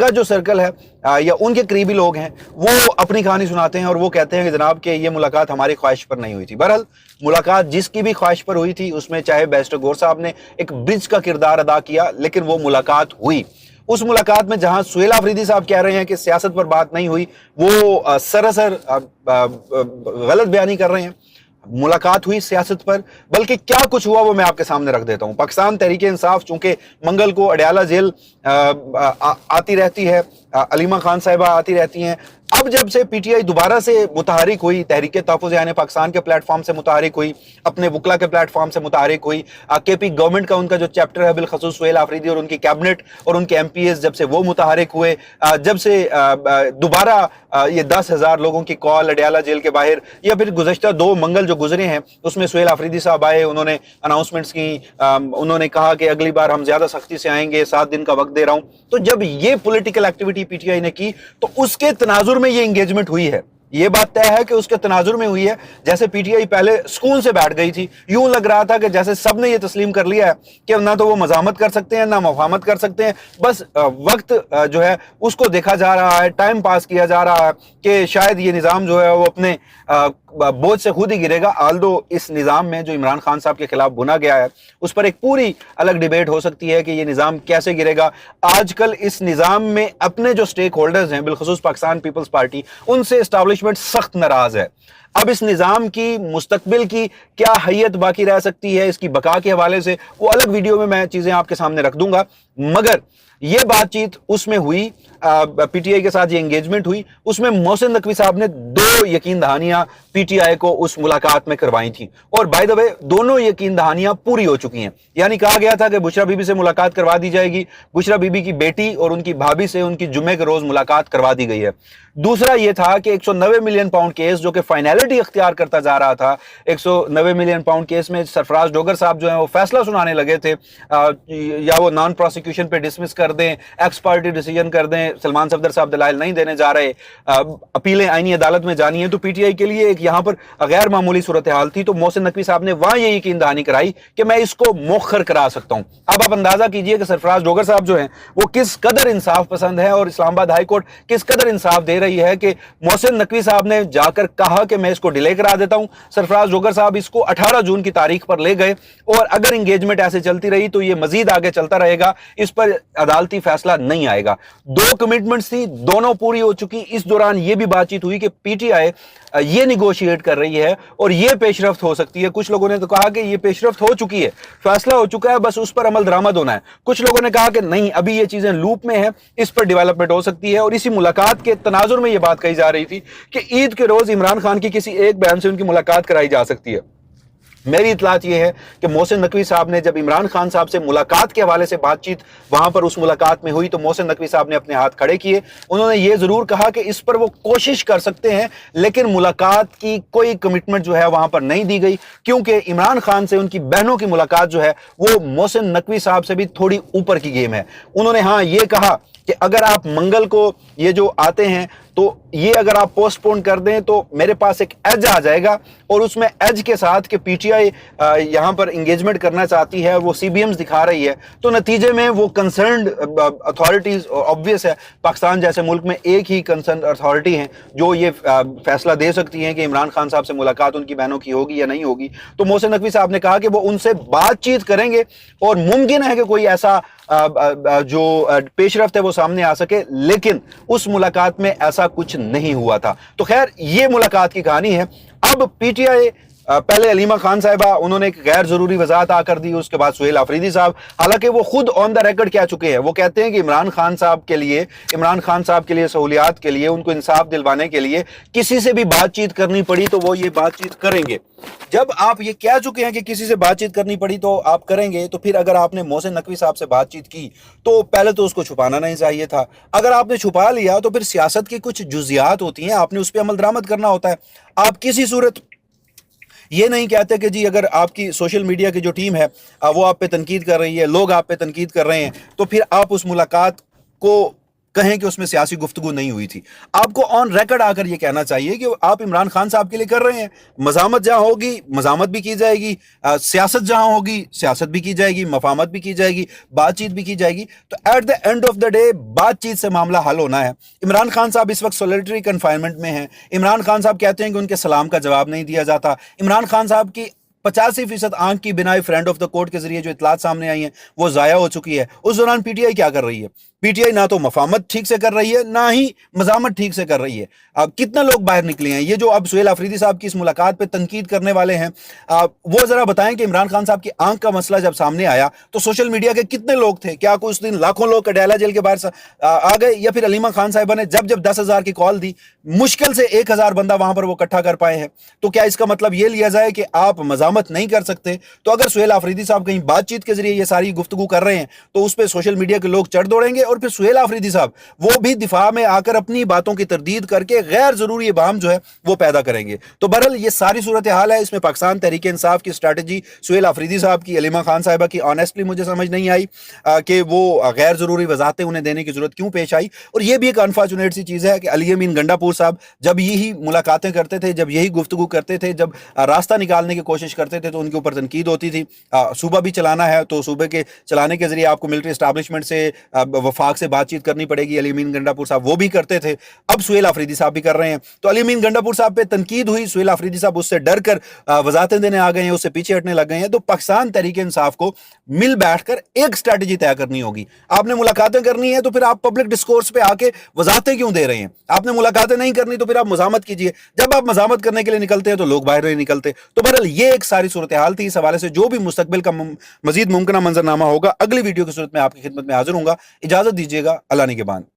کا جو سرکل ہے یا ان کے قریبی لوگ ہیں وہ اپنی کہانی سناتے ہیں اور وہ کہتے ہیں کہ جناب کہ یہ ملاقات ہماری خواہش پر نہیں ہوئی تھی. بہرحال ملاقات جس کی بھی خواہش پر ہوئی تھی اس میں چاہے بیرسٹر گور صاحب نے ایک برج کا کردار ادا کیا, لیکن وہ ملاقات ہوئی. اس ملاقات میں جہاں سہیل آفریدی صاحب کہہ رہے ہیں کہ سیاست پر بات نہیں ہوئی, وہ سراسر غلط بیانی کر رہے ہیں. ملاقات ہوئی سیاست پر, بلکہ کیا کچھ ہوا وہ میں آپ کے سامنے رکھ دیتا ہوں. پاکستان تحریک انصاف چونکہ منگل کو اڈیالہ جیل آتی رہتی ہے, علیمہ خان صاحبہ آتی رہتی ہیں, اب جب سے پی ٹی آئی دوبارہ سے متحرک ہوئی, تحریک تحفظ یعنی پاکستان کے پلیٹ فارم سے متحرک ہوئی, اپنے وکلا کے پلیٹ فارم سے متحرک ہوئی, کے پی گورنمنٹ کا ان کا جو چیپٹر ہے بالخصوص سہیل آفریدی اور ان کی کیبنٹ اور ان کے ایم پی ایز جب سے وہ متحرک ہوئے, جب سے دوبارہ یہ 10,000 لوگوں کی کال اڈیالہ جیل کے باہر, یا پھر گزشتہ 2 منگل جو گزرے ہیں اس میں سہیل آفریدی صاحب آئے, انہوں نے اناؤنسمنٹس کی, انہوں نے کہا کہ اگلی بار ہم زیادہ سختی سے آئیں گے, 7 دن کا وقت دے رہا ہوں. تو جب یہ political activity P T I نے کی تو اس کے تناظر میں یہ انگیجمنٹ ہوئی ہے. یہ بات طے ہے کہ اس کے تناظر میں ہوئی ہے. جیسے پی ٹی آئی پہلے سکون سے بیٹھ گئی تھی, یوں لگ رہا تھا کہ جیسے سب نے یہ تسلیم کر لیا ہے کہ نہ تو وہ مزاحمت کر سکتے ہیں نہ مفاہمت کر سکتے ہیں, بس وقت جو ہے اس کو دیکھا جا رہا ہے, ٹائم پاس کیا جا رہا ہے کہ شاید یہ نظام جو ہے وہ اپنے بوجھ سے خود ہی گرے گا. آلدو اس نظام میں جو عمران خان صاحب کے خلاف بنا گیا ہے اس پر ایک پوری الگ ڈیبیٹ ہو سکتی ہے کہ یہ نظام کیسے گرے گا. آج کل اس نظام میں اپنے جو سٹیک ہولڈرز ہیں بالخصوص پاکستان پیپلز پارٹی, ان سے اسٹیبلشمنٹ سخت ناراض ہے. اب اس نظام کی مستقبل کی کیا حیت باقی رہ سکتی ہے اس کی بقا کے حوالے سے وہ الگ ویڈیو میں چیزیں آپ کے سامنے رکھ دوں گا. مگر یہ بات چیت اس میں ہوئی, پی ٹی آئی کے ساتھ یہ انگیجمنٹ ہوئی, اس میں محسن نقوی صاحب نے 2 یقین دہانیاں پی ٹی آئی کو اس ملاقات میں کروائی تھیں, اور بائی دا وے دونوں یقین دہانیاں پوری ہو چکی ہیں. یعنی کہا گیا تھا کہ بشرا بی بی سے ملاقات کروا دی جائے گی, بشرا بی بی کی بیٹی اور ان کی بھابھی سے ان کی جمعے کے روز ملاقات کروا دی گئی ہے. دوسرا یہ تھا کہ 190 ملین پاؤنڈ کیس جو کہ فائنلٹی اختیار کرتا جا رہا تھا, 190 ملین پاؤنڈ کیس میں سرفراز ڈوگر صاحب جو ہیں وہ فیصلہ سنانے لگے تھے, یا وہ نان پروسیکیوشن پہ ڈسمس کر دیں, ایکس پارٹی ڈیسیجن کر دیں, سلمان صفدر صاحب دلائل نہیں دینے جا رہے, اپیلیں آئینی عدالت میں جانی ہیں, تو پی ٹی آئی کے لیے ایک یہاں پر غیر معمولی صورتحال تھی. تو محسن نقوی صاحب نے وہاں یہ یقین دہانی کرائی کہ میں اس کو مؤخر کرا سکتا ہوں. اب آپ اندازہ کیجئے کہ سرفراز ڈوگر صاحب جو ہیں وہ کس قدر انصاف پسند ہے, اور اسلام آباد ہائی کورٹ کس قدر انصاف دے رہی ہے کہ محسن نقوی صاحب نے جا کر کہا کہ میں اس کو ڈیلے کرا دیتا ہوں. سرفراز ڈوگر صاحب اس کو 18 جون کی تاریخ پر لے گئے, اور اگر انگیجمنٹ ایسے چلتی رہی تو یہ مزید آگے چلتا رہے گا, اس پر عدالتی فیصلہ نہیں آئے گا. 2 کمٹمنٹس تھی, دونوں پوری ہو چکی. اس دوران یہ بھی بات چیت ہوئی کہ پی ٹی آئی یہ نیگوشیٹ کر رہی ہے اور یہ پیش رفت ہو سکتی ہے. کچھ لوگوں نے تو کہا کہ یہ پیش رفت ہو چکی ہے, فیصلہ ہو چکا ہے, بس اس پر عمل درآمد ہونا ہے. کچھ لوگوں نے کہا کہ نہیں, ابھی یہ چیزیں لوپ میں ہیں, اس پر ڈیولپمنٹ ہو سکتی ہے. اور اسی ملاقات کے تناظر میں یہ بات کہی جا رہی تھی کہ عید کے روز عمران خان کی کسی ایک بیان سے ان کی ملاقات کرائی جا سکتی ہے. میری اطلاعات یہ ہے کہ محسن نقوی صاحب نے جب عمران خان صاحب سے ملاقات کے حوالے سے بات چیت وہاں پر اس ملاقات میں ہوئی تو محسن نقوی صاحب نے اپنے ہاتھ کھڑے کیے. انہوں نے یہ ضرور کہا کہ اس پر وہ کوشش کر سکتے ہیں, لیکن ملاقات کی کوئی کمٹمنٹ جو ہے وہاں پر نہیں دی گئی, کیونکہ عمران خان سے ان کی بہنوں کی ملاقات جو ہے وہ محسن نقوی صاحب سے بھی تھوڑی اوپر کی گیم ہے. انہوں نے ہاں یہ کہا کہ اگر آپ منگل کو یہ جو آتے ہیں تو یہ اگر آپ پوسٹ پون کر دیں تو میرے پاس ایک ایج آ جائے گا, اور اس میں ایج کے ساتھ کہ پی ٹی آئی یہاں پر انگیجمنٹ کرنا چاہتی ہے, وہ سی بی ایمز دکھا رہی ہے, تو نتیجے میں وہ کنسرنڈ اتھارٹیز, آبویس ہے پاکستان جیسے ملک میں ایک ہی کنسرنڈ اتھارٹی ہیں جو یہ فیصلہ دے سکتی ہیں کہ عمران خان صاحب سے ملاقات ان کی بہنوں کی ہوگی یا نہیں ہوگی. تو محسن نقوی صاحب نے کہا کہ وہ ان سے بات چیت کریں گے, اور ممکن ہے کہ کوئی ایسا جو پیش رفت ہے وہ سامنے آ سکے, لیکن اس ملاقات میں ایسا کچھ نہیں ہوا تھا. تو خیر یہ ملاقات کی کہانی ہے. اب پی ٹی آئی پہلے علیمہ خان صاحبہ انہوں نے ایک غیر ضروری وضاحت آ کر دی, اس کے بعد سہیل آفریدی صاحب, حالانکہ وہ خود آن دا ریکارڈ کہہ چکے ہیں, وہ کہتے ہیں کہ عمران خان صاحب کے لیے سہولیات کے لیے, ان کو انصاف دلوانے کے لیے کسی سے بھی بات چیت کرنی پڑی تو وہ یہ بات چیت کریں گے. جب آپ یہ کہہ چکے ہیں کہ کسی سے بات چیت کرنی پڑی تو آپ کریں گے, تو پھر اگر آپ نے محسن نقوی صاحب سے بات چیت کی تو پہلے تو اس کو چھپانا نہیں چاہیے تھا. اگر آپ نے چھپا لیا تو پھر سیاست کی کچھ جزیات ہوتی ہیں, آپ نے اس پہ عمل درآمد کرنا ہوتا ہے. آپ کسی صورت یہ نہیں کہتے کہ جی اگر آپ کی سوشل میڈیا کی جو ٹیم ہے وہ آپ پہ تنقید کر رہی ہے, لوگ آپ پہ تنقید کر رہے ہیں, تو پھر آپ اس ملاقات کو کہیں کہ اس میں سیاسی گفتگو نہیں ہوئی تھی. آپ کو آن ریکارڈ آ کر یہ کہنا چاہیے کہ آپ عمران خان صاحب کے لیے کر رہے ہیں. مزاحمت جہاں ہوگی مزاحمت بھی کی جائے گی, سیاست جہاں ہوگی سیاست بھی کی جائے گی, مفاہمت بھی کی جائے گی, بات چیت بھی کی جائے گی. تو at the end of the day بات چیت سے معاملہ حل ہونا ہے. عمران خان صاحب اس وقت سولیٹری کنفائنمنٹ میں ہیں. عمران خان صاحب کہتے ہیں کہ ان کے سلام کا جواب نہیں دیا جاتا. عمران خان صاحب کی 85% آنکھ کی بنائی فرینڈ آف دا کورٹ کے ذریعے جو اطلاعات سامنے آئی ہیں وہ ضائع ہو چکی ہے. اس دوران پی ٹی آئی کیا کر رہی ہے؟ پی ٹی آئی نہ تو مفاہمت ٹھیک سے کر رہی ہے نہ ہی مزاحمت ٹھیک سے کر رہی ہے. کتنا لوگ باہر نکلے ہیں. یہ جو اب سہیل آفریدی صاحب کی اس ملاقات پہ تنقید کرنے والے ہیں, وہ ذرا بتائیں کہ عمران خان صاحب کی آنکھ کا مسئلہ جب سامنے آیا تو سوشل میڈیا کے کتنے لوگ تھے؟ کیا کوئی اس دن لاکھوں لوگ کڈیالہ جیل کے باہر آ گئے, یا پھر علیمہ خان صاحبہ نے جب 10,000 کی کال دی مشکل سے 1,000 بندہ وہاں پر وہ اکٹھا کر پائے ہیں؟ تو کیا اس کا مطلب یہ لیا جائے کہ آپ مزاحمت نہیں کر سکتے؟ تو اگر سہیل آفریدی صاحب کہیں بات چیت کے ذریعے یہ ساری گفتگو کر رہے ہیں تو اس پہ سوشل میڈیا کے لوگ چڑھ دوڑیں گے, اور پھر سہیل آفریدی صاحب وہ بھی دفاع میں آ کر اپنی باتوں کی تردید کر کے غیر ضروری ابہام جو ہے وہ پیدا کریں گے. تو بہرحال یہ ساری صورتحال ہے. اس میں پاکستان تحریک انصاف کی اسٹریٹجی, سہیل آفریدی صاحب کی, علیمہ خان صاحبہ کی آنیسٹلی مجھے سمجھ نہیں آئی کہ وہ غیر ضروری وضاحتیں انہیں دینے کی ضرورت کیوں پیش آئی. اور یہ بھی ایک انفارچونیٹ سی چیز ہے کہ علی امین گنڈا پور صاحب جب یہی ملاقاتیں کرتے تھے, جب یہی گفتگو کرتے تھے, جب راستہ نکالنے کی کوشش کرتے تھے تو ان کے اوپر تنقید ہوتی تھی. صوبہ بھی چلانا ہے تو صوبے کے چلانے کے ذریعے آپ کو ملٹری اسٹیبلشمنٹ سے, وفاق سے بات چیت کرنی پڑے گی. علی امین گنڈا پور صاحب وہ بھی کرتے تھے, اب سہیل آفریدی صاحب بھی کر رہے ہیں. تو علی امین گنڈا پور صاحب پہ تنقید ہوئی, سہیل آفریدی صاحب اس سے ڈر کر وضاحتیں دینے آ گئے ہیں, اس سے پیچھے ہٹنے لگ گئے ہیں. تو پاکستان تحریک انصاف کو مل بیٹھ کر ایک اسٹریٹجی طے کرنی ہوگی. آپ نے ملاقاتیں کرنی ہے تو پھر آپ پبلک ڈسکورس پہ آ کے وضاحتیں کیوں دے رہے ہیں؟ آپ نے ملاقاتیں نہیں کرنی تو پھر آپ مزاحمت کیجئے. جب آپ مزاحمت کرنے کے لیے نکلتے ہیں تو لوگ باہر نہیں نکلتے. تو بہرحال یہ ایک ساری صورتحال تھی. اس حوالے سے جو بھی مستقبل کا مزید ممکنہ منظرنامہ ہوگا اگلی ویڈیو کی صورت میں آپ کی خدمت میں حاضر ہوں گا. اجازت دیجیے گا. اللہ نگہبان.